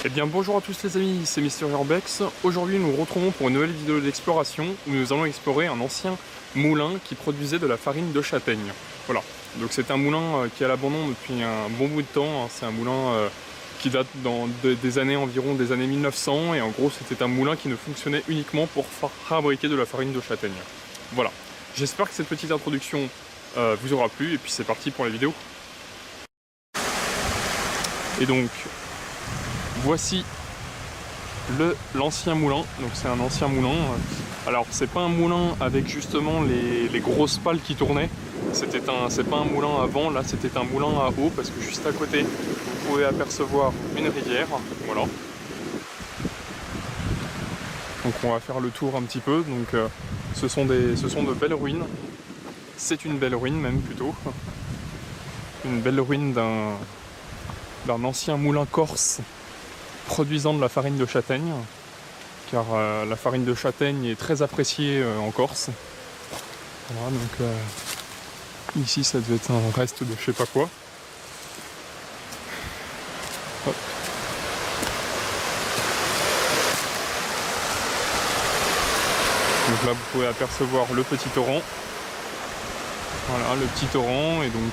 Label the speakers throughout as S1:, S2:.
S1: Eh bien bonjour à tous les amis, c'est Mister Urbex. Aujourd'hui nous nous retrouvons pour une nouvelle vidéo d'exploration où nous allons explorer un ancien moulin qui produisait de la farine de châtaigne. Voilà, donc c'est un moulin qui est à l'abandon depuis un bon bout de temps, hein. C'est un moulin qui date des années environ des années 1900 et en gros c'était un moulin qui ne fonctionnait uniquement pour fabriquer de la farine de châtaigne. Voilà, j'espère que cette petite introduction vous aura plu et puis c'est parti pour la vidéo. Et donc voici l'ancien moulin, donc c'est un ancien moulin. Alors c'est pas un moulin avec justement les grosses pales qui tournaient, c'est pas un moulin à vent, là c'était un moulin à eau parce que juste à côté vous pouvez apercevoir une rivière, voilà. Donc on va faire le tour un petit peu, donc ce sont de belles ruines, c'est une belle ruine même plutôt, une belle ruine d'un ancien moulin corse produisant de la farine de châtaigne, car la farine de châtaigne est très appréciée en Corse. Voilà, donc ici ça devait être un reste de je sais pas quoi. Hop. Donc là vous pouvez apercevoir le petit torrent. Voilà, le petit torrent, et donc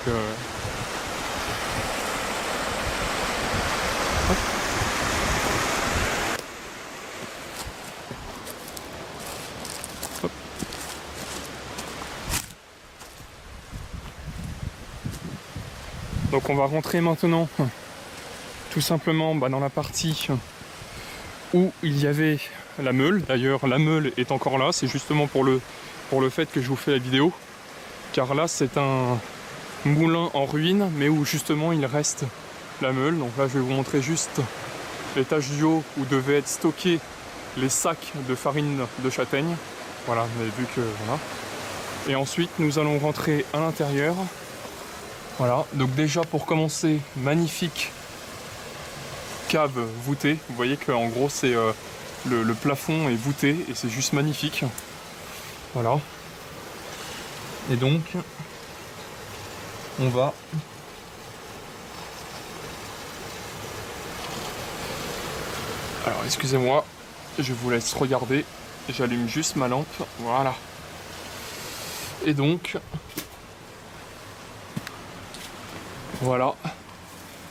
S1: donc on va rentrer maintenant tout simplement dans la partie où il y avait la meule. D'ailleurs la meule est encore là, c'est justement pour le fait que je vous fais la vidéo. Car là c'est un moulin en ruine, mais où justement il reste la meule. Donc là je vais vous montrer juste l'étage du haut où devaient être stockés les sacs de farine de châtaigne. Voilà, vous avez vu que voilà. Et ensuite nous allons rentrer à l'intérieur. Voilà, donc déjà pour commencer, magnifique cave voûtée. Vous voyez qu'en gros c'est le plafond est voûté et c'est juste magnifique. Voilà. Et donc on va alors excusez-moi, je vous laisse regarder, j'allume juste ma lampe, voilà. Et donc voilà,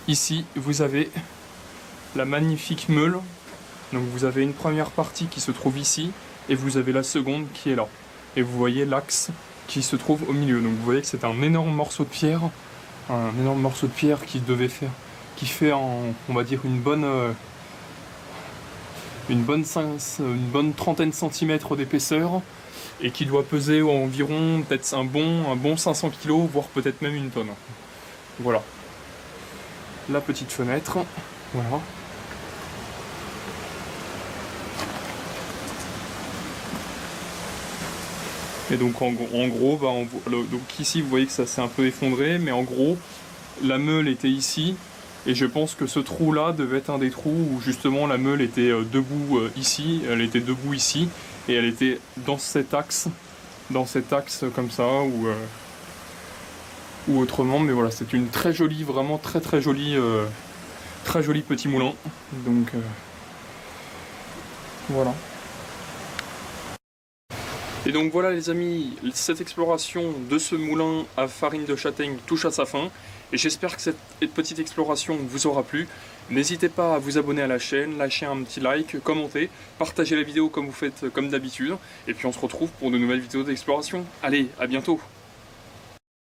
S1: ici vous avez la magnifique meule. Donc vous avez une première partie qui se trouve ici et vous avez la seconde qui est là. Et vous voyez l'axe qui se trouve au milieu. Donc vous voyez que c'est un énorme morceau de pierre, qui fait on va dire une bonne trentaine de centimètres d'épaisseur et qui doit peser environ peut-être un bon 500 kg, voire peut-être même une tonne. Voilà. La petite fenêtre, voilà. Et donc en gros, donc ici vous voyez que ça s'est un peu effondré, mais en gros, la meule était ici, et je pense que ce trou là devait être un des trous où justement la meule était debout ici, elle était debout ici, et elle était dans cet axe comme ça, ou autrement, mais voilà, c'est une très jolie, vraiment très joli petit moulin, donc voilà. Et donc voilà les amis, cette exploration de ce moulin à farine de châtaigne touche à sa fin. Et j'espère que cette petite exploration vous aura plu. N'hésitez pas à vous abonner à la chaîne, lâcher un petit like, commenter, partager la vidéo comme vous faites comme d'habitude. Et puis on se retrouve pour de nouvelles vidéos d'exploration. Allez, à bientôt!